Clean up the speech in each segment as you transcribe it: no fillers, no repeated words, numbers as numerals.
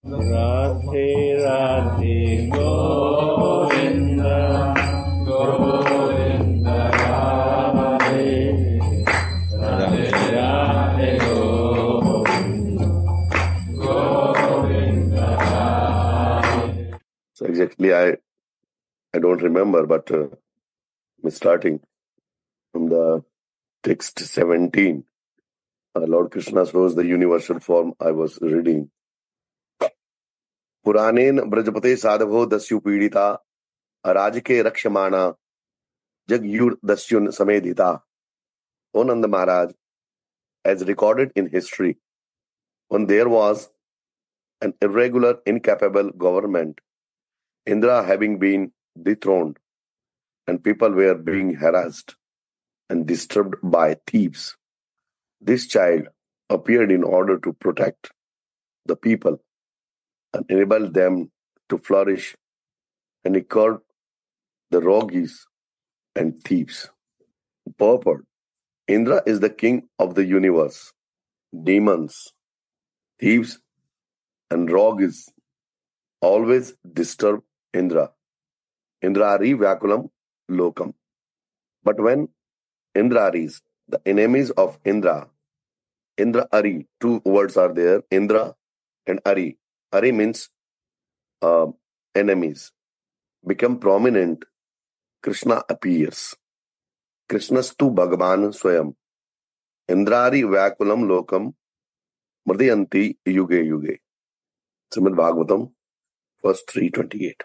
Radhe Radhe Govind Govind Radhe Radhe Radhe Govind Govind Radhe. So exactly, I don't remember, but I'm starting from the text 17. Lord Krishna shows the universal form I was reading. पुरानेन ब्रजपते साधवो दस्यु पीड़िता अराजके रक्षमाणा जगयुर दस्युन समेधिता. O Nanda Maharaj, as recorded in history, when there was an irregular, incapable government, Indra having been dethroned, and people were being harassed and disturbed by thieves, this child appeared in order to protect the people and enable them to flourish, and he curbed the rogues and thieves. Purport: Indra is the king of the universe. Demons, thieves, and rogues always disturb Indra. Indrari Vyakulam Lokam. But when Indraris, the enemies of Indra, Indra Ari, two words are there, Indra and Ari. Ari means enemies, become prominent, Krishna appears. Krishnastu Bhagavan Swayam. Indrari Vyakulam Lokam Mrdayanti Yuge Yuge. Srimad Bhagavatam, verse 328.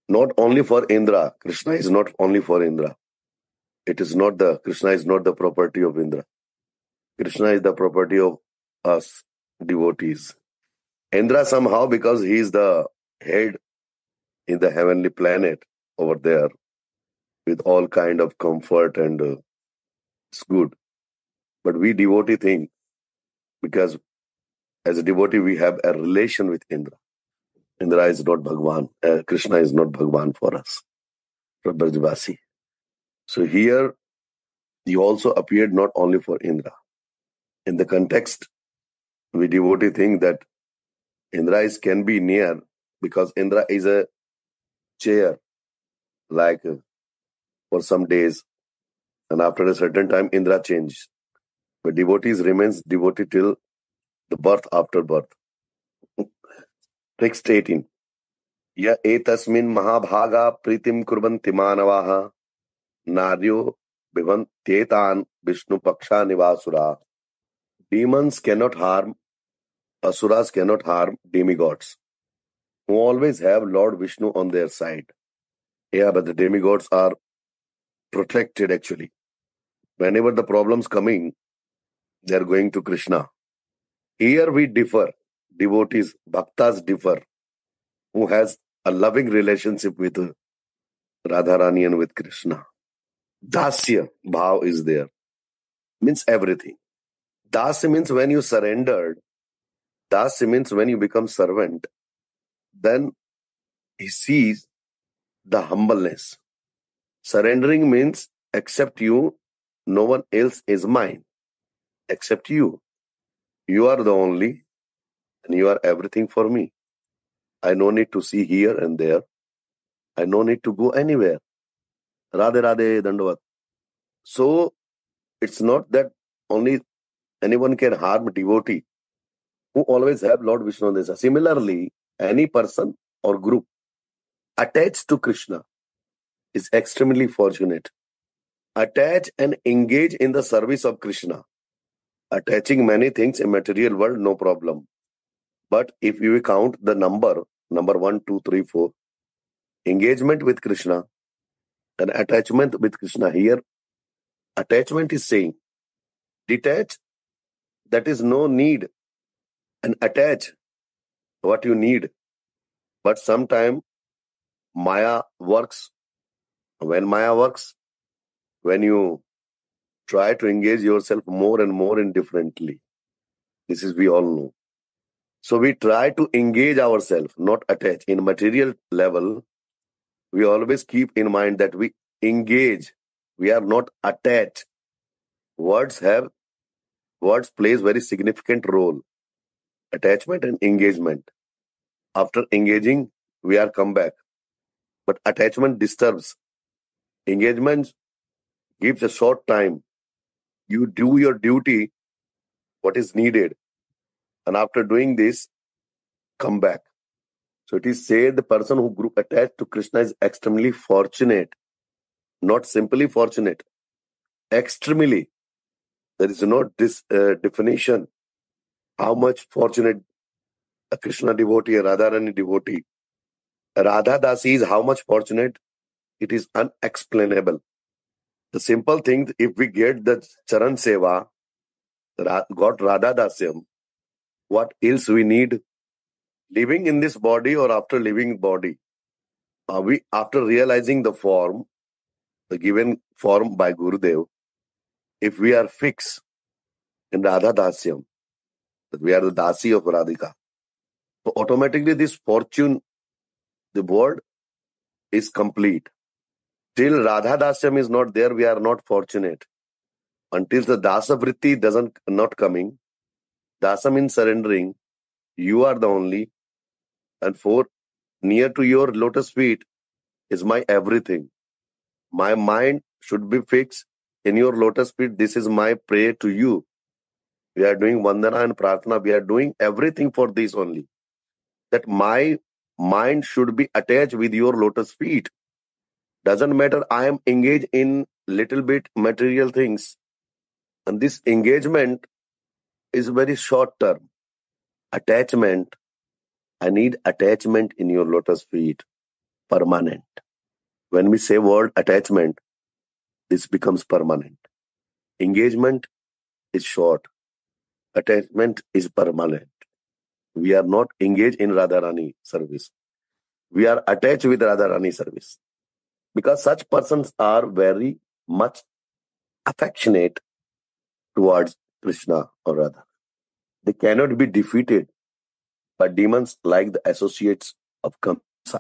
Not only for Indra, Krishna is not only for Indra. Krishna is not the property of Indra. Krishna is the property of us, devotees. Indra somehow, because he is the head in the heavenly planet over there, with all kind of comfort and it's good. But we devotee think, because as a devotee we have a relation with Indra. Indra is not Bhagwan. Krishna is not Bhagwan for us, for Brajvasi. So here he also appeared not only for Indra. In the context, we devotee think that Indra can be near because Indra is a chair, like for some days, and after a certain time Indra changes. But devotees remains devotee till the birth after birth. Text 18. Ya etasmin mahabhaga pritim kurvanti manavaha naryo bhivantetan Vishnu paksha nivasura. Demons cannot harm, asuras cannot harm demigods, who always have Lord Vishnu on their side. Yeah, but the demigods are protected actually. Whenever the problems coming, they are going to Krishna. Here we differ. Devotees, bhaktas differ. Who has a loving relationship with Radharani and with Krishna. Dasya bhav is there. Means everything. Dasya means when you surrendered. Dasya means when you become servant. Then he sees the humbleness. Surrendering means except you, no one else is mine. Except you. You are the only, and you are everything for me. I no need to see here and there. I no need to go anywhere. Radhe Radhe Dandavat. So it's not that only anyone can harm devotee who always have Lord Vishnu on their side. Similarly, any person or group attached to Krishna is extremely fortunate. Attach and engage in the service of Krishna. Attaching many things in material world, no problem. But if you count the number 1, 2, 3, 4, engagement with Krishna and attachment with Krishna, here attachment is saying detach, that is no need, and attach what you need. But sometime Maya works. When Maya works, when you try to engage yourself more and more indifferently, this is we all know. So we try to engage ourselves, not attach. In material level, we always keep in mind that we engage. We are not attached. Words plays very significant role. Attachment and engagement. After engaging, we are come back. But attachment disturbs. Engagement gives a short time. You do your duty, what is needed. And after doing this, come back. So it is said the person who grew attached to Krishna is extremely fortunate. Not simply fortunate. Extremely. There is no definition how much fortunate a Krishna devotee, a Radharani devotee. Radha Dasi is how much fortunate, it is unexplainable. The simple thing, if we get the Charan Seva, got Radha Dasyam, what else we need? Living in this body or after leaving body? Are we, after realizing the form, the given form by Gurudev, if we are fixed in Radha Dasyam, that we are the Dasi of Radhika, so automatically this fortune, the word is complete. Till Radha Dasyam is not there, we are not fortunate. Until the Dasa Vritti not coming, Dasa means surrendering, you are the only, and for near to your lotus feet is my everything. My mind should be fixed in your lotus feet. This is my prayer to you. We are doing Vandana and Pratna. We are doing everything for this only. That my mind should be attached with your lotus feet. Doesn't matter I am engaged in little bit material things. And this engagement is very short term. Attachment, I need attachment in your lotus feet. Permanent. When we say word attachment, this becomes permanent. Engagement is short. Attachment is permanent. We are not engaged in Radharani service. We are attached with Radharani service. Because such persons are very much affectionate towards Krishna or Radha. They cannot be defeated by demons like the associates of Kamsa.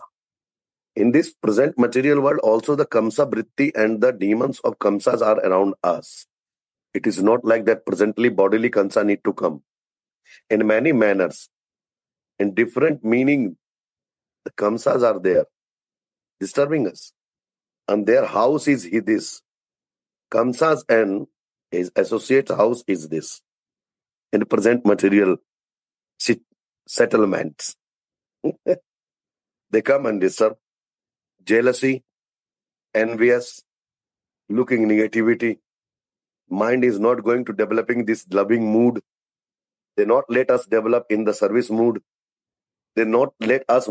In this present material world, also the Kamsa Vritti and the demons of Kamsas are around us. It is not like that presently bodily Kamsa need to come. In many manners, in different meaning, the Kamsas are there, disturbing us. And their house is this. Kamsa's and his associate's house is this. In the present material settlements. They come and disturb. Jealousy, envious, looking negativity. Mind is not going to developing this loving mood. They not let us develop in the service mood. They not let us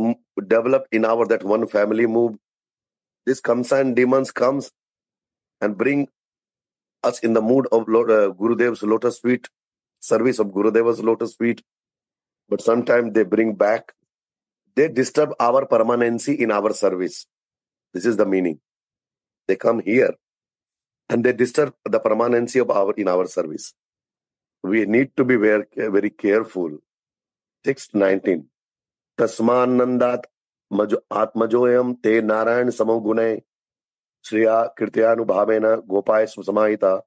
develop in our that one family mood. This Kamsa and demons comes and bring us in the mood of Gurudev's lotus feet, service of Gurudeva's lotus feet. But sometimes they bring back, they disturb our permanency in our service. This is the meaning. They come here and they disturb the permanency of in our service. We need to be very, very careful. Text 19. Tasmanandat atmajoyam te narayan samogune shriya kirtyanubhavena gopaya samahita.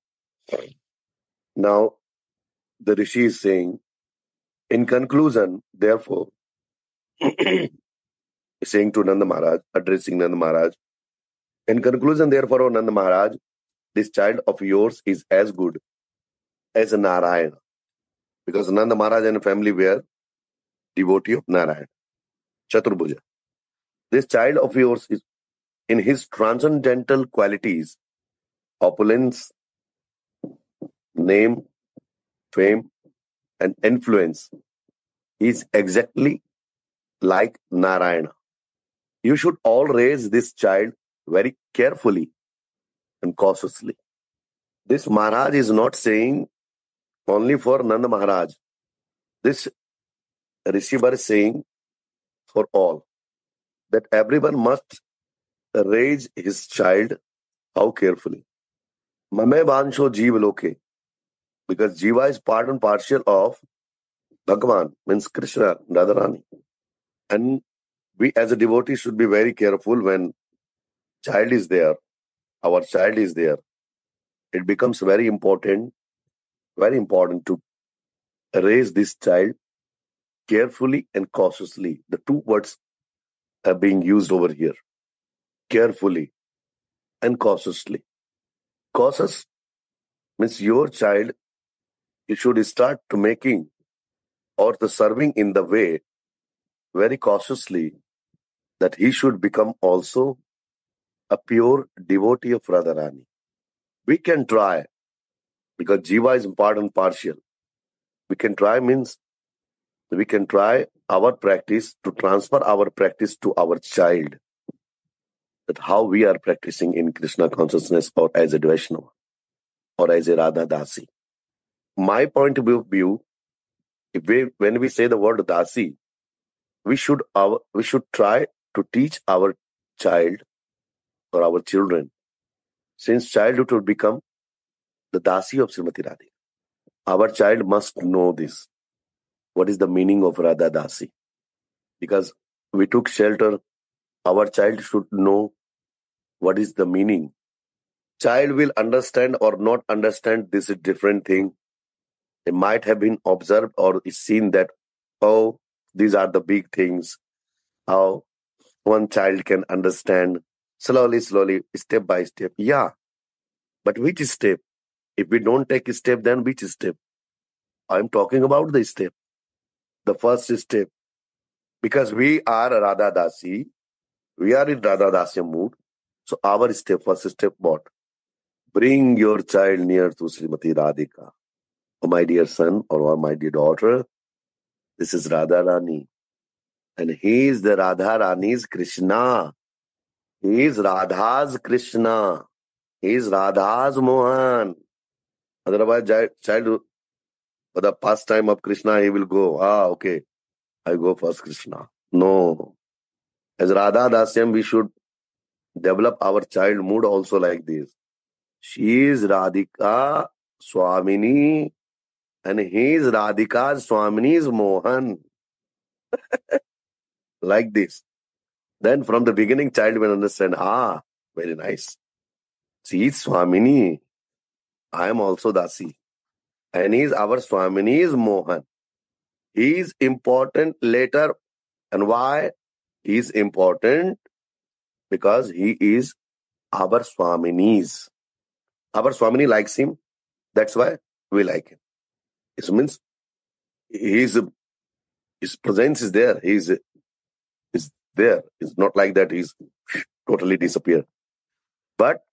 Now, the Rishi is saying, in conclusion, therefore, saying to Nanda Maharaj, addressing Nanda Maharaj, in conclusion, therefore, O Nanda Maharaj, this child of yours is as good as Narayana. Because Nanda Maharaj and family were devotee of Narayana, Chaturbhuja. This child of yours is in his transcendental qualities, opulence, name, fame, and influence, is exactly like Narayana. You should all raise this child very carefully and cautiously. This Maharaj is not saying only for Nanda Maharaj. This Rishivar is saying for all, that everyone must raise his child how carefully. Mame Vansho Jiva Loke, because Jiva is part and partial of Bhagavan, means Krishna, Radharani. And we as a devotee should be very careful when child is there, our child is there. It becomes very important to raise this child carefully and cautiously. The two words are being used over here. Carefully and cautiously. Cautious means your child, you should start to making or the serving in the way very cautiously that he should become also a pure devotee of Radharani. We can try because Jiva is part and partial. We can try means we can try our practice to transfer our practice to our child. That how we are practicing in Krishna consciousness or as a Vaishnava or as a Radha Dasi. My point of view, when we say the word Dasi, we should try to teach our child or our children since childhood to become the Dasi of Srimati Radhika. Our child must know this. What is the meaning of Radha Dasi? Because we took shelter, our child should know what is the meaning. Child will understand or not understand, this is a different thing. They might have been observed or seen that, oh, these are the big things. How one child can understand slowly, step by step. Yeah, but which step? If we don't take a step, then which step? I'm talking about the step. The first step. Because we are Radha Dasi, we are in Radha Dasya mood. So our step, first step, what? Bring your child near to Srimati Radhika. Oh, my dear son or my dear daughter, this is Radha Rani. And he is the Radha Rani's Krishna. He is Radha's Krishna. He is Radha's Mohan. Otherwise, child, for the pastime of Krishna, he will go, okay, I go first Krishna. No. As Radha Dasyam, we should develop our child mood also like this. She is Radhika Swamini and he is Radhika Swamini's Mohan. Like this. Then from the beginning, child will understand, very nice. She is Swamini. I am also Dasi. And he is our Swamini's Mohan. He is important later. And why? He is important because he is our Swamini's. Our Swamini likes him. That's why we like him. It means his presence is there. He is there. It's not like that he's totally disappeared. But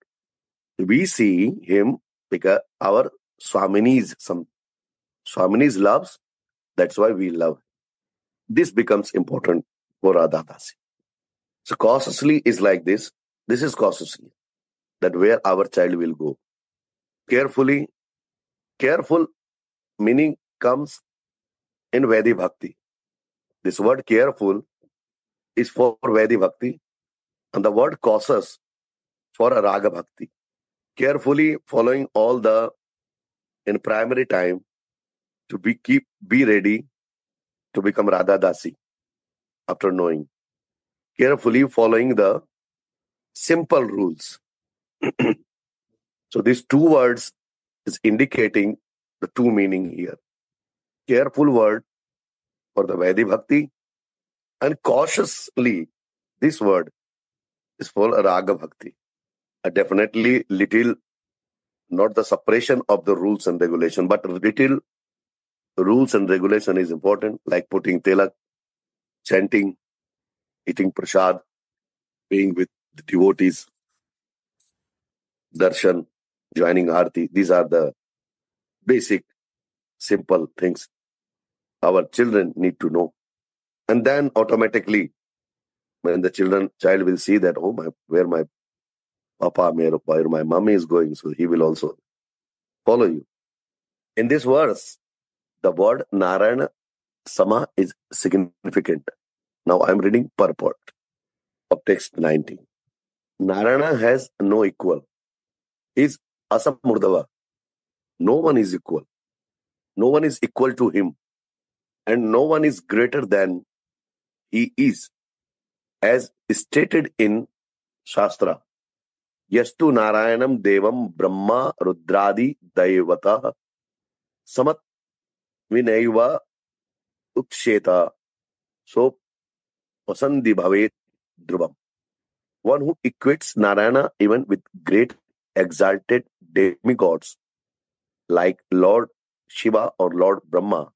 we see him because our Swamini's loves. That's why we love. This becomes important for Radha Dasi. So cautiously is like this. This is cautiously. That where our child will go. Carefully. Careful meaning comes in Vedi Bhakti. This word careful is for Vedi Bhakti. And the word cautious for a Raga Bhakti. Carefully following all in primary time to be ready to become Radha Dasi after knowing. Carefully following the simple rules. So these two words is indicating the two meaning here. Careful word for the Vedi Bhakti and cautiously this word is for Raga Bhakti. Definitely little, not the suppression of the rules and regulation, but little rules and regulation is important, like putting tilak, chanting, eating prasad, being with the devotees, darshan, joining arti. These are the basic, simple things our children need to know. And then automatically, when the child will see that, where my papa, where my mommy is going, so he will also follow you. In this verse, the word Narayana Sama is significant. Now I am reading purport of text 19. Narayana has no equal. He is Asamurdava. No one is equal. No one is equal to him. And no one is greater than he is. As stated in Shastra, Yastu Narayanam Devam Brahma Rudradi Daivata Samat Vinaiva utsheta so pasandi bhavet dhruvam. One who equates Narayana even with great exalted demigods like Lord Shiva or Lord Brahma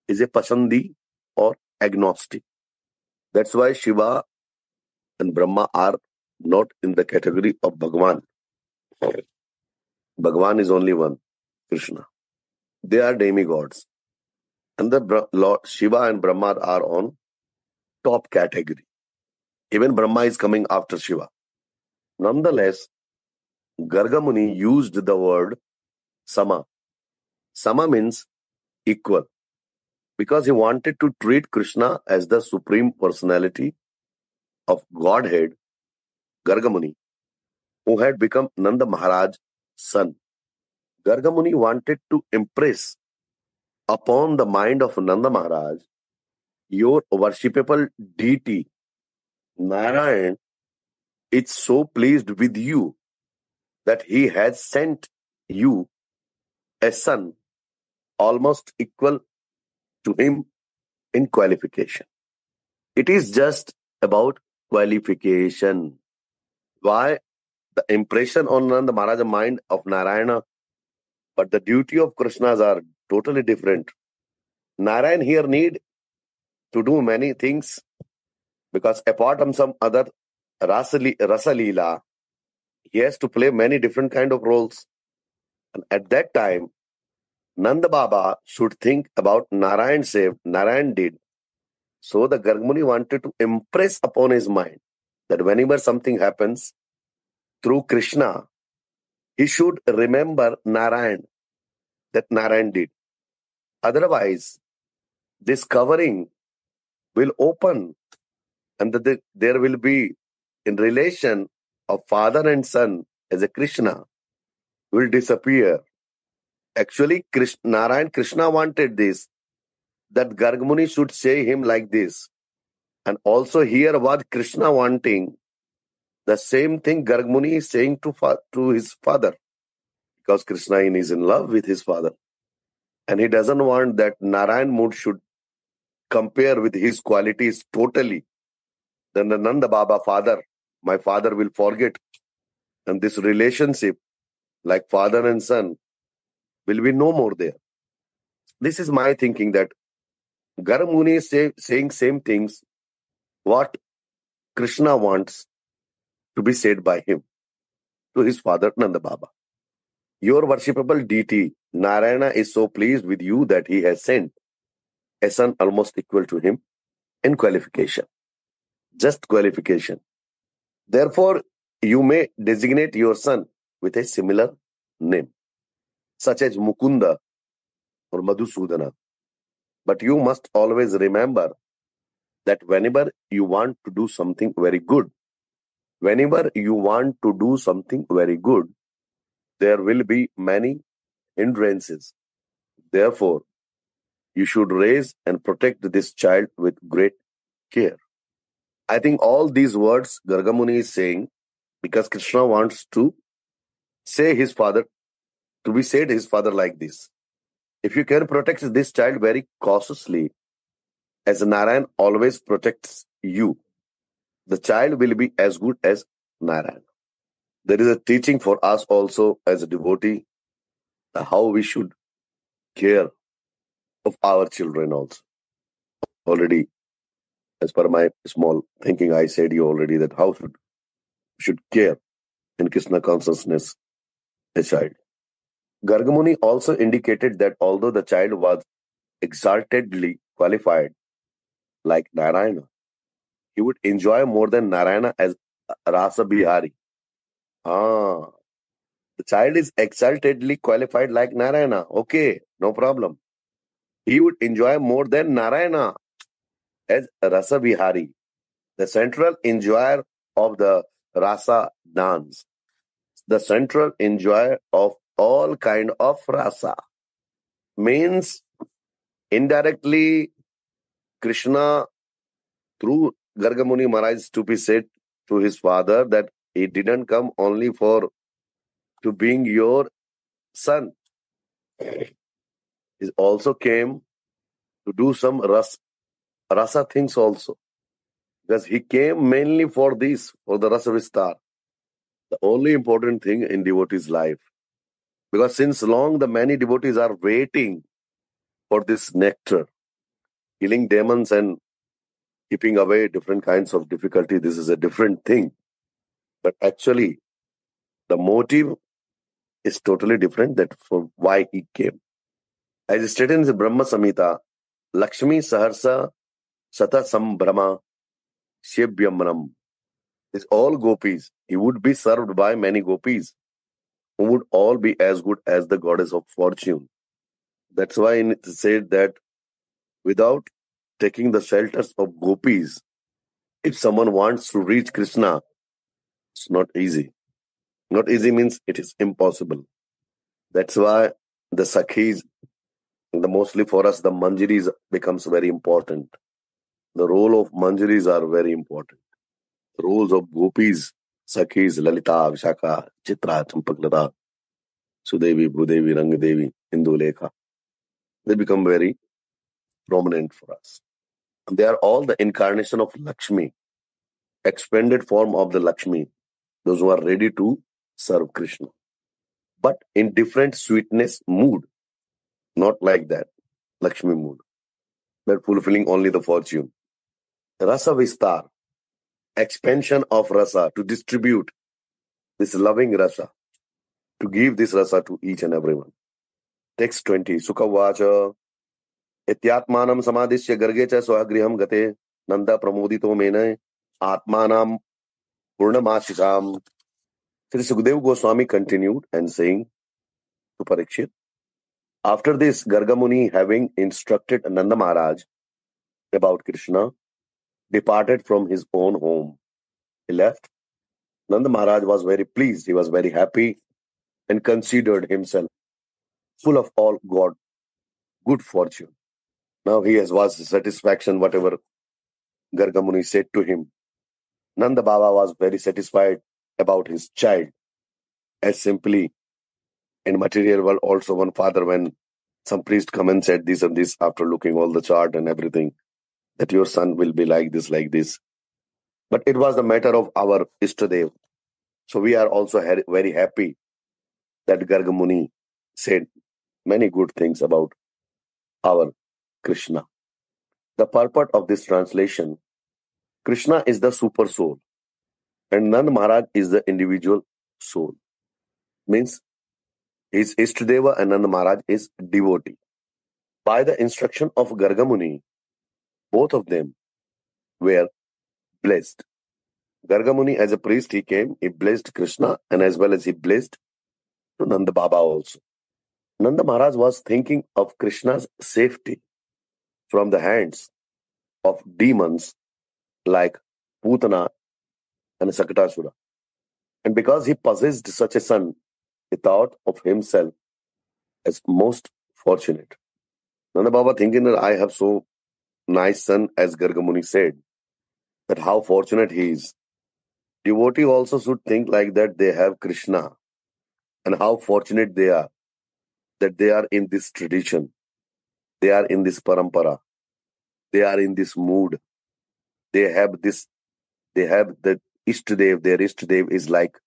is a pasandi or agnostic. That's why Shiva and Brahma are not in the category of Bhagwan. Bhagwan is only one, Krishna. They are demigods. And the Lord Shiva and Brahma are on top category. Even Brahma is coming after Shiva. Nonetheless, Garga Muni used the word sama. Sama means equal, because he wanted to treat Krishna as the supreme personality of Godhead, Garga Muni, who had become Nanda Maharaj's son. Garga Muni wanted to impress upon the mind of Nanda Maharaj, your worshipable deity, Narayan, is so pleased with you that he has sent you a son almost equal to him in qualification. It is just about qualification. Why? The impression on Nanda Maharaj's mind of Narayana, but the duty of Krishnas are totally different. Narayan here need to do many things, because apart from some other Rasa Leela, he has to play many different kind of roles. And at that time, Nanda Baba should think about Narayan saved, Narayan did. So the Gargmuni wanted to impress upon his mind that whenever something happens through Krishna, he should remember Narayan, that Narayan did. Otherwise, this covering will open, and there will be, in relation of father and son as a Krishna, will disappear. Actually, Krishna wanted this, that Gargmuni should say him like this. And also here what Krishna wanting, the same thing Gargmuni is saying to his father, because Krishna is in love with his father. And he doesn't want that Narayan mood should compare with his qualities totally. Then the Nanda Baba father, my father will forget. And this relationship, like father and son, will be no more there. This is my thinking, that Gargmuni is saying same things what Krishna wants to be said by him to his father Nanda Baba. Your worshipable deity, Narayana, is so pleased with you that he has sent a son almost equal to him in qualification. Just qualification. Therefore, you may designate your son with a similar name, such as Mukunda or Madhusudana. But you must always remember that whenever you want to do something very good, there will be many hindrances. Therefore, you should raise and protect this child with great care. I think all these words Garga Muni is saying because Krishna wants to say his father, to be said his father like this. If you can protect this child very cautiously, as Narayan always protects you, the child will be as good as Narayan. There is a teaching for us also as a devotee, how we should care of our children also. Already, as per my small thinking, I said you already that how should care in Krishna consciousness a child. Garga Muni also indicated that although the child was exaltedly qualified like Narayana, he would enjoy more than Narayana as Rasa Bihari. The child is exaltedly qualified like Narayana. Okay, no problem. He would enjoy more than Narayana as Rasa Bihari, the central enjoyer of the Rasa dance, the central enjoyer of all kind of rasa. Means indirectly Krishna through Garga Muni Maharaj to be said to his father that he didn't come only to being your son. He also came to do some rasa things also. Because he came mainly for this, for the rasa vistar. The only important thing in devotee's life. Because since long the many devotees are waiting for this nectar, killing demons and keeping away different kinds of difficulty. This is a different thing. But actually, the motive is totally different that for why he came. As stated in the Brahma Samhita, Lakshmi Saharsa Sata Sambrahma Shebhyamram is all gopis. He would be served by many gopis who would all be as good as the goddess of fortune. That's why it is said that without taking the shelters of gopis, if someone wants to reach Krishna, it's not easy. Not easy means it is impossible. That's why the Sakhis, mostly for us, the Manjaris becomes very important. The role of Manjaris are very important. The roles of Gopis, Sakhis, Lalita, Vishaka, Chitra, Champaklata, Sudevi, Bhudevi, Rangadevi, Indulekha, they become very prominent for us. They are all the incarnation of Lakshmi, expanded form of the Lakshmi, those who are ready to serve Krishna. But in different sweetness mood, not like that, Lakshmi mood. They're fulfilling only the fortune. Rasa Vistar, expansion of rasa, to distribute this loving rasa, to give this rasa to each and everyone. Text 20, Sukavacha, Ityatmanam samadhisya garge cha swagriham gate, Nanda pramodito mene, Atmanam purnamashikam. Sri Sukadeva Goswami continued and saying to Parikshit, after this, Garga Muni, having instructed Nanda Maharaj about Krishna, departed from his own home. He left. Nanda Maharaj was very pleased. He was very happy and considered himself full of all good fortune. Now he was satisfaction, whatever Garga Muni said to him. Nanda Baba was very satisfied about his child. As simply in material world, also one father, when some priest come and said this and this after looking all the chart and everything, that your son will be like this, like this. But it was the matter of our Ishtadev. So we are also very happy that Garga Muni said many good things about our Krishna. The purport of this translation, Krishna is the super soul and Nanda Maharaj is the individual soul. Means his Ishtadeva and Nanda Maharaj is devotee. By the instruction of Garga Muni, both of them were blessed. Garga Muni as a priest, he came, he blessed Krishna and as well as he blessed Nanda Baba also. Nanda Maharaj was thinking of Krishna's safety from the hands of demons like Putana and Sakatasura. And because he possessed such a son, he thought of himself as most fortunate. Nanda Baba thinking that I have so nice son, as Garga Muni said, that how fortunate he is. Devotee also should think like that they have Krishna and how fortunate they are that they are in this tradition. They are in this parampara. They are in this mood. They have the Ishtadev. Their Ishtadev is like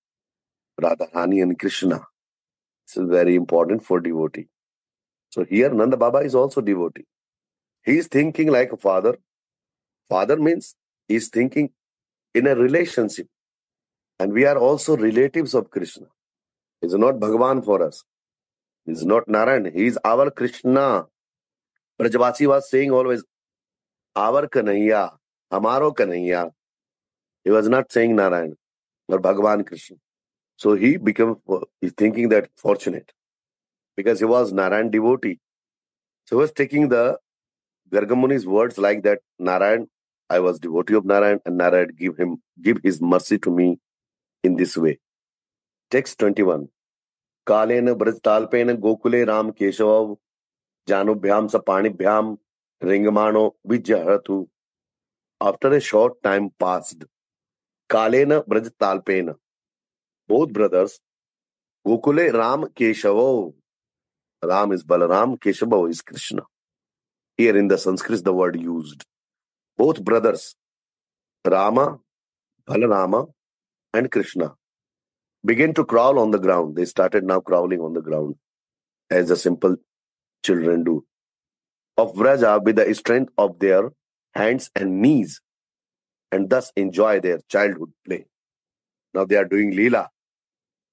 Radharani and Krishna. This is very important for devotee. So here Nanda Baba is also devotee. He is thinking like a father. Father means he is thinking in a relationship. And we are also relatives of Krishna. He is not Bhagavan for us. He is not Narayan. He is our Krishna. Brajavasi was saying always, our Kanhaiya, Hamaro Kanhaiya. He was not saying Narayan or Bhagavan Krishna. So he's thinking that fortunate because he was Narayan devotee. So he was taking the Garga Muni's words like that, Narayan, I was devotee of Narayan and Narayan give his mercy to me in this way. Text 21. Kalena Brajtalpena Gokule Ram Keshav Janubhyam Sapanibhyam Ringamano Vijyaharatu. After a short time passed, Kalena Brajtalpena, both brothers, Gokule Ram Keshavo. Ram is Balaram, Keshava is Krishna. Here in the Sanskrit, the word used. Both brothers, Rama, Balarama, and Krishna, began to crawl on the ground. They started now crawling on the ground as the simple children do. Of Vraja with the strength of their hands and knees, and thus enjoy their childhood play. Now they are doing Leela.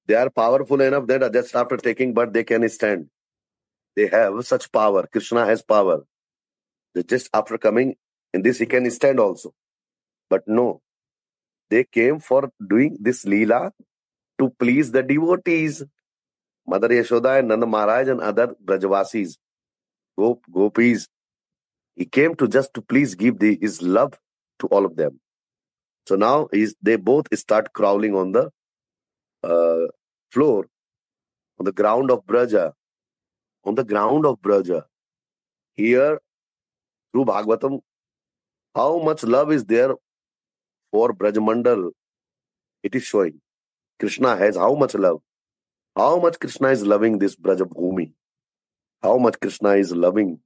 They are powerful enough that just after taking birth they can stand. They have such power. Krishna has power. That just after coming in this he can stand also. But no, they came for doing this Leela to please the devotees. Mother Yashoda and Nanda Maharaj and other Brajavasis, Gopis. He came to just to please give his love to all of them. So now they both start crawling on the floor, on the ground of Braja. On the ground of Braja. Here, through Bhagavatam, how much love is there for Brajamandal, it is showing. Krishna has how much love. How much Krishna is loving this Brajabhumi. How much Krishna is loving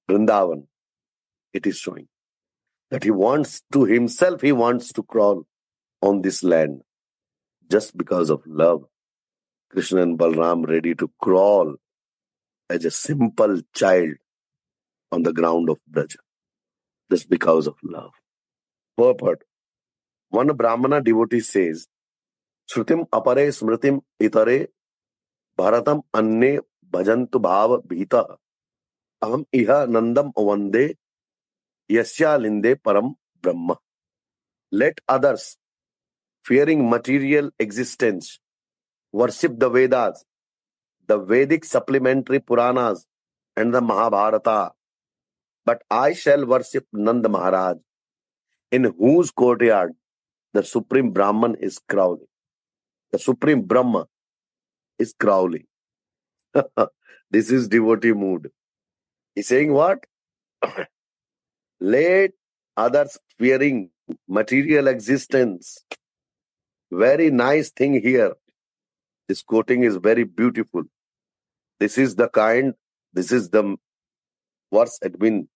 Vrindavan. It is showing. That he wants to crawl on this land. Just because of love. Krishna and Balram ready to crawl as a simple child on the ground of Braja. Just because of love. Purport. One Brahmana devotee says, Shrutim apare smritim itare bharatam anne bhajantu bhava bhita aham iha nandam vande yasya linde param brahma. Let others, fearing material existence, worship the Vedas, the Vedic supplementary Puranas, and the Mahabharata. But I shall worship Nanda Maharaj, in whose courtyard the Supreme Brahman is crawling. The Supreme Brahma is crawling. This is devotee mood. He's saying what? Let others fearing material existence. Very nice thing here. This quoting is very beautiful. This is the verse admin.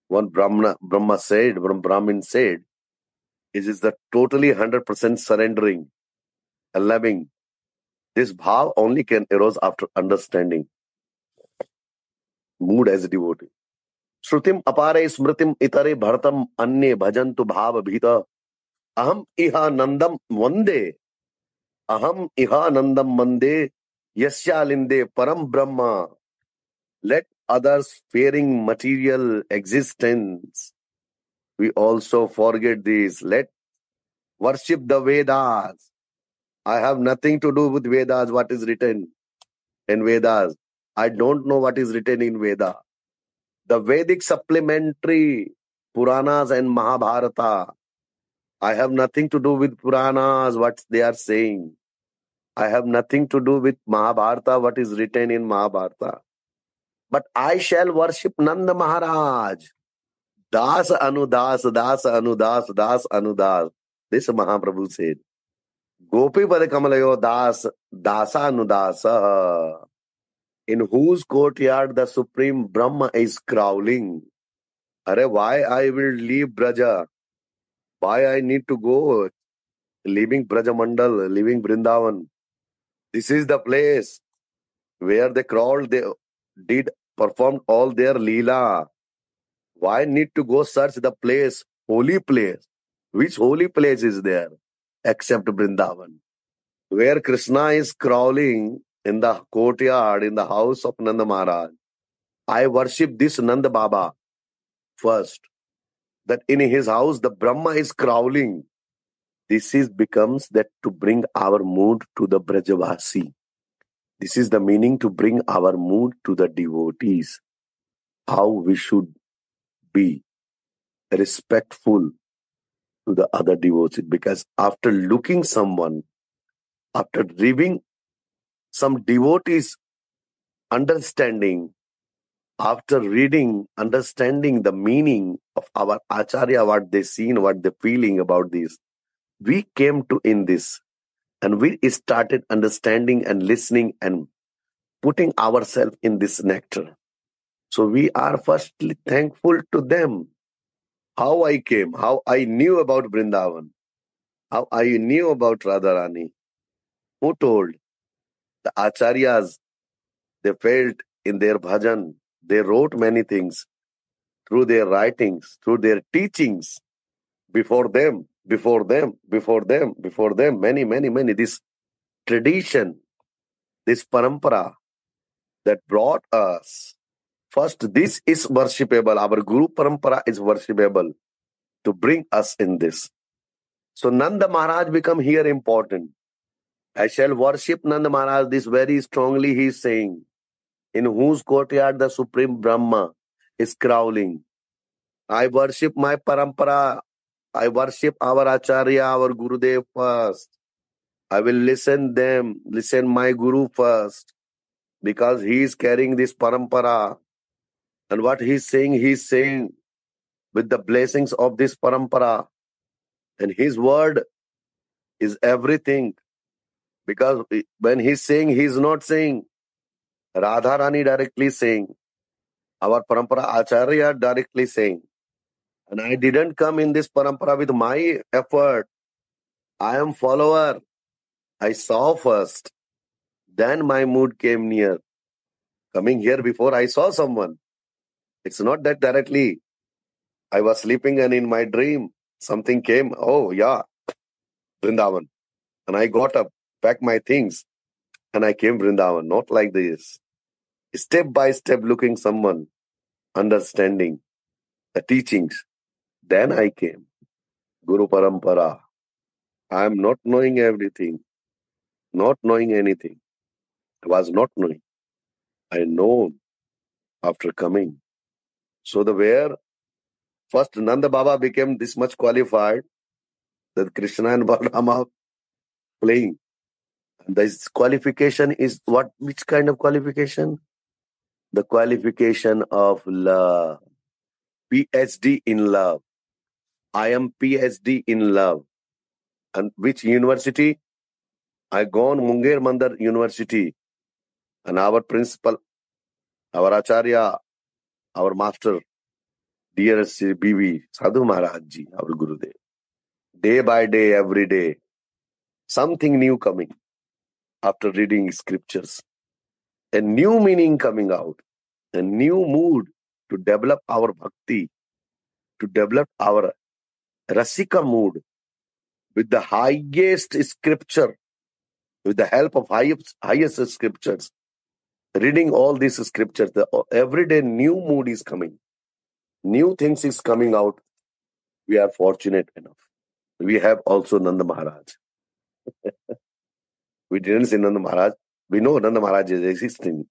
One Brahmin said, it is the totally 100% surrendering and loving. This bhav only can arise after understanding. Mood as a devotee. Shrutim apare smritim itare bharatam anye bhajantu bhava bhita. Aham iha nandam vande. Aham iha nandam vande. Yasya linde param brahma. Let others fearing material existence. We also forget this. Let worship the Vedas. I have nothing to do with Vedas, what is written in Vedas. I don't know what is written in Veda. The Vedic supplementary Puranas and Mahabharata. I have nothing to do with Puranas, what they are saying. I have nothing to do with Mahabharata, what is written in Mahabharata. But I shall worship Nanda Maharaj. Das Anudas, Das Anudas, Das Anudas. This Mahaprabhu said. Gopi Pada Kamalayo Das, Dasa Anudasa. In whose courtyard the Supreme Brahma is crawling. Arre, why I will leave Braja? Why I need to go? Leaving Braja Mandal, leaving Vrindavan. This is the place where they crawled, they performed all their Leela. Why need to go search the place, holy place? Which holy place is there? Except Vrindavan. Where Krishna is crawling in the courtyard, in the house of Nanda Maharaj. I worship this Nanda Baba first. That in his house the Brahma is crawling. This becomes that to bring our mood to the Brajavasi. This is the meaning, to bring our mood to the devotees. How we should be respectful to the other devotees. Because after looking someone, after reading some devotees understanding, after reading, understanding the meaning of our Acharya, what they seen, what they feeling about this, we came to in this and we started understanding and listening and putting ourselves in this nectar. So we are firstly thankful to them. How I came, how I knew about Vrindavan, how I knew about Radharani. Who told? The acharyas, they felt in their bhajan, they wrote many things through their writings, through their teachings, before them, many. This tradition, this parampara that brought us. First, this is worshipable. Our Guru parampara is worshipable to bring us in this. So Nanda Maharaj become here important. I shall worship Nanda Maharaj. This very strongly he is saying. In whose courtyard the Supreme Brahma is crawling. I worship my parampara. I worship our Acharya, our Gurudev first. I will listen my Guru first. Because he is carrying this parampara. And what he is saying with the blessings of this parampara. And his word is everything. Because when he's saying, he's not saying Radharani directly saying. Our parampara Acharya directly saying. And I didn't come in this parampara with my effort. I am follower. I saw first. Then my mood came near. Coming here before I saw someone. It's not that directly. I was sleeping and in my dream something came. Oh yeah, Vrindavan. And I got up, packed my things and I came Vrindavan. Not like this. Step by step looking someone. Understanding the teachings. Then I came. Guru Parampara. I am not knowing everything. Not knowing anything. I was not knowing. I know after coming. So first Nanda Baba became this much qualified that Krishna and Balrama playing. This qualification is what? Which kind of qualification? The qualification of love. PhD in love. I am PhD in love. And which university? I gone Munger Mandar University. And our principal, our Acharya, our master, dear Sri BV Sadhu Maharaj Ji, our Gurudev. Day by day, every day, something new coming after reading scriptures. A new meaning coming out. A new mood to develop our bhakti, to develop our rasika mood with the highest scripture, with the help of highest scriptures. Reading all these scriptures, the everyday new mood is coming. New things is coming out. We are fortunate enough. We have also Nanda Maharaj. We didn't see Nanda Maharaj. We know Nanda Maharaj is existing.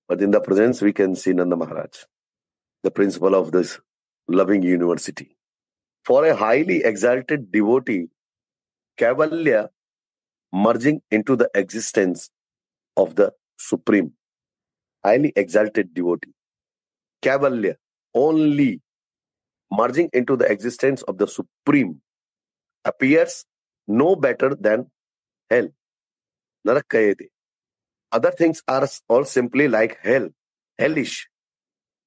But in the presence, we can see Nanda Maharaj, the principal of this loving university. For a highly exalted devotee, Kaivalya merging into the existence of the Supreme. Highly exalted devotee. Kaivalya, only merging into the existence of the Supreme, appears no better than hell. Narakayate. Other things are all simply like hell, hellish.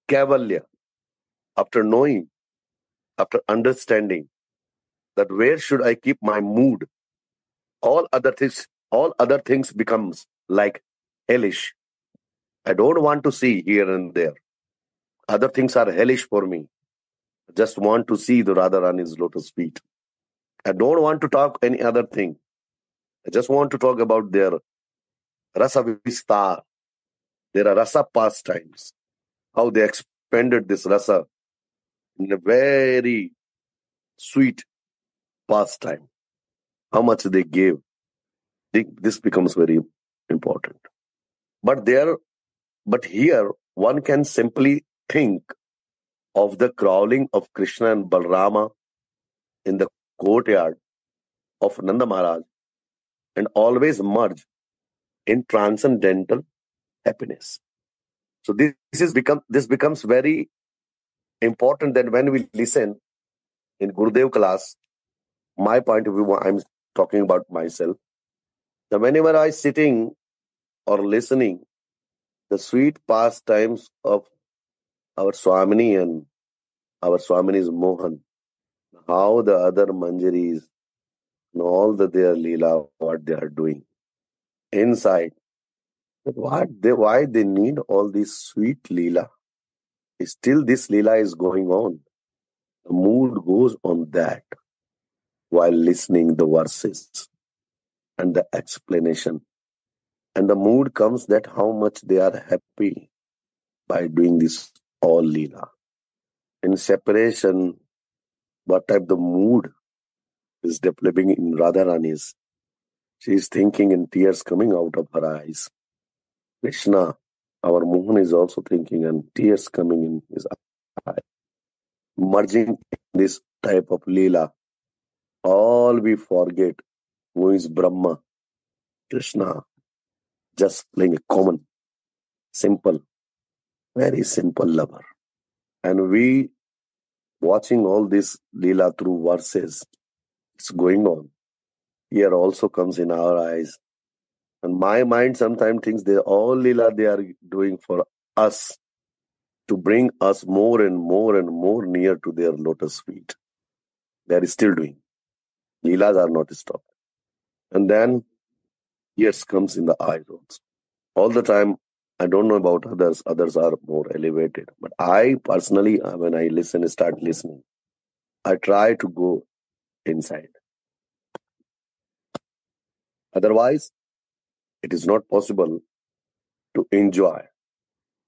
Kaivalya, after knowing, after understanding that where should I keep my mood, all other things becomes like hellish. I don't want to see here and there. Other things are hellish for me. I just want to see the Radharani's lotus feet. I don't want to talk any other thing. I just want to talk about their rasa vistar, their rasa pastimes, how they expanded this rasa in a very sweet pastime. How much they gave. This becomes very important. But here one can simply think of the crawling of Krishna and Balrama in the courtyard of Nanda Maharaj and always merge in transcendental happiness. So this becomes very important that when we listen in Gurudev class, my point of view, I'm talking about myself. That whenever I sitting or listening the sweet pastimes of our Swamini and our Swamini's Mohan, how the other Manjaris and all their Leela, what they are doing inside. Why they need all this sweet Leela? Still this Leela is going on. The mood goes on that while listening the verses and the explanation. And the mood comes that how much they are happy by doing this all Leela. In separation, what type the mood is developing in Radharani's. She is thinking and tears coming out of her eyes. Krishna, our Mohan, is also thinking and tears coming in his eyes. Merging in this type of Leela, all we forget who is Brahma. Krishna, just playing a common, simple, very simple lover. And we watching all this Leela through verses, it's going on. Here also comes in our eyes. And my mind sometimes thinks they all Leela they are doing for us to bring us more and more and more near to their lotus feet. They are still doing. Leelas are not stopped. And then tears comes in the eyes also. All the time, I don't know about others. Others are more elevated. But I personally, when I start listening, I try to go inside. Otherwise, it is not possible to enjoy.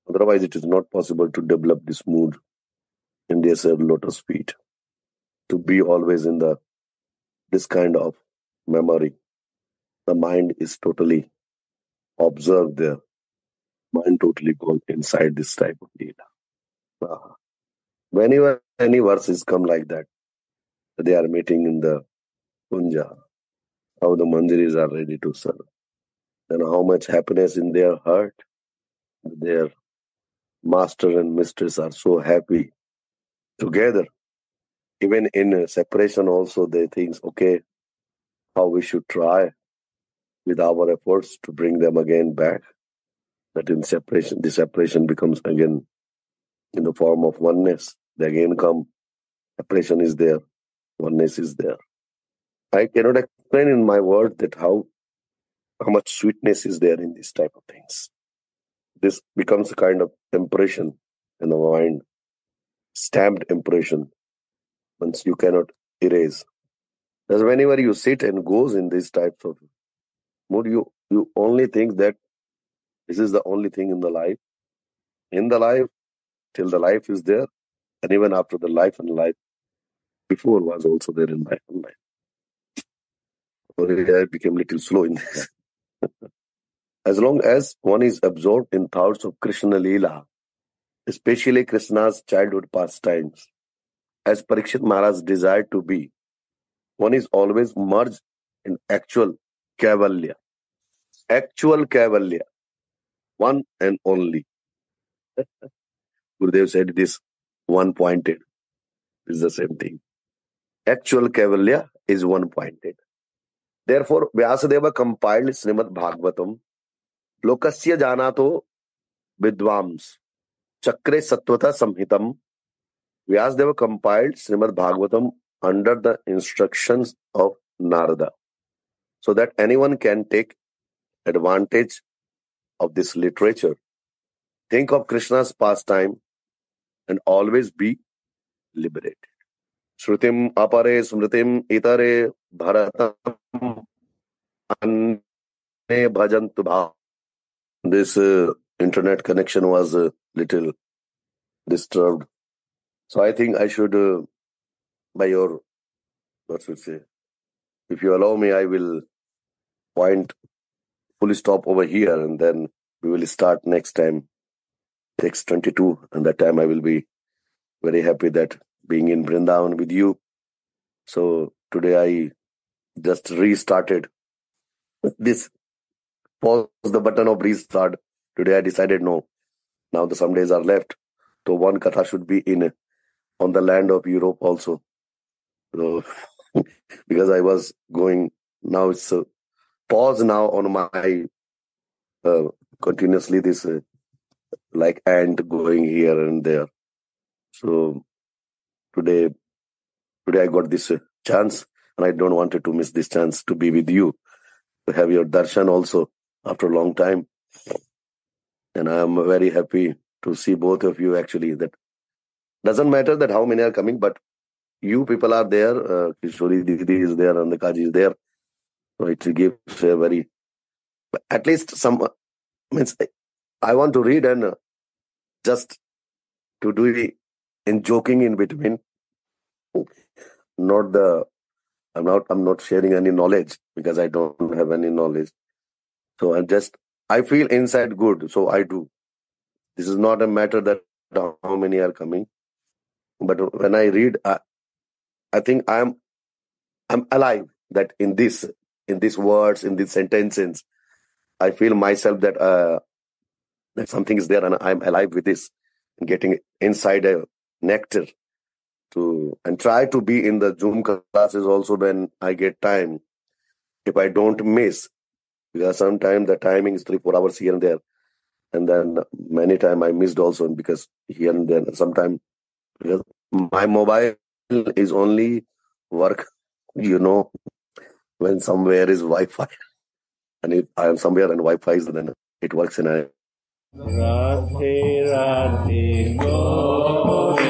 Otherwise, it is not possible to develop this mood in this lotus feet. To be always in this kind of memory. The mind is totally observed there. Mind totally gone inside this type of Leela. Whenever any verses come like that, they are meeting in the Kunja, how the Manjaris are ready to serve, and how much happiness in their heart. Their master and mistress are so happy together. Even in separation also they think, okay, how we should try with our efforts to bring them again back. That in separation, the separation becomes again in the form of oneness. They again come, separation is there, oneness is there. I cannot explain in my words that how much sweetness is there in this type of things. This becomes a kind of impression in the mind, stamped impression, once you cannot erase. Because whenever you sit and goes in these types of mood, you only think that this is the only thing in the life. In the life, till the life is there, and even after the life and life before was also there in life and life. So I became a little slow in this. As long as one is absorbed in thoughts of Krishna Leela, especially Krishna's childhood pastimes, as Parikshit Maharaj desired to be, one is always merged in actual Kaivalya. Actual Kaivalya. One and only. Gurudev said this one-pointed. Is the same thing. Actual Kaivalya is one-pointed. Therefore, Vyasadeva compiled Srimad Bhagavatam, Lokasya Janato Vidvams, Chakre Satvata Samhitam. Vyasadeva compiled Srimad Bhagavatam under the instructions of Narada, so that anyone can take advantage of this literature. Think of Krishna's pastime and always be liberated. Shrutim apare smritim itare bharatam anne bhajantu bhav. This internet connection was a little disturbed. So I think I should, by your, what should say, if you allow me, I will point fully stop over here and then we will start next time, text 22. And that time I will be very happy that being in Vrindavan with you. So today I just restarted this, pause the button of restart. Today I decided no, now the some days are left. So one katha should be on the land of Europe also. So, because I was going, now it's pause now on my continuously this like ant going here and there. So today I got this chance, and I don't wanted to miss this chance to be with you, to have your darshan also after a long time. And I am very happy to see both of you actually. That doesn't matter that how many are coming, but you people are there. Kishori Didi is there, and the Kaji is there. So it gives a very, at least some, means I want to read and just to do it in joking in between. Not the, I'm not sharing any knowledge because I don't have any knowledge. So I feel inside good. So I do. This is not a matter that how many are coming. But when I read, I think I'm alive, that in these words, in these sentences, I feel myself that something is there and I'm alive with this, getting inside a nectar and try to be in the Zoom classes also when I get time. If I don't miss, because sometimes the timing is 3-4 hours here and there. And then many times I missed also because here and there, sometimes because my mobile is only work, when somewhere is Wi-Fi. And if I am somewhere and Wi-Fi is, then it works in a Radhe Radhe Govinda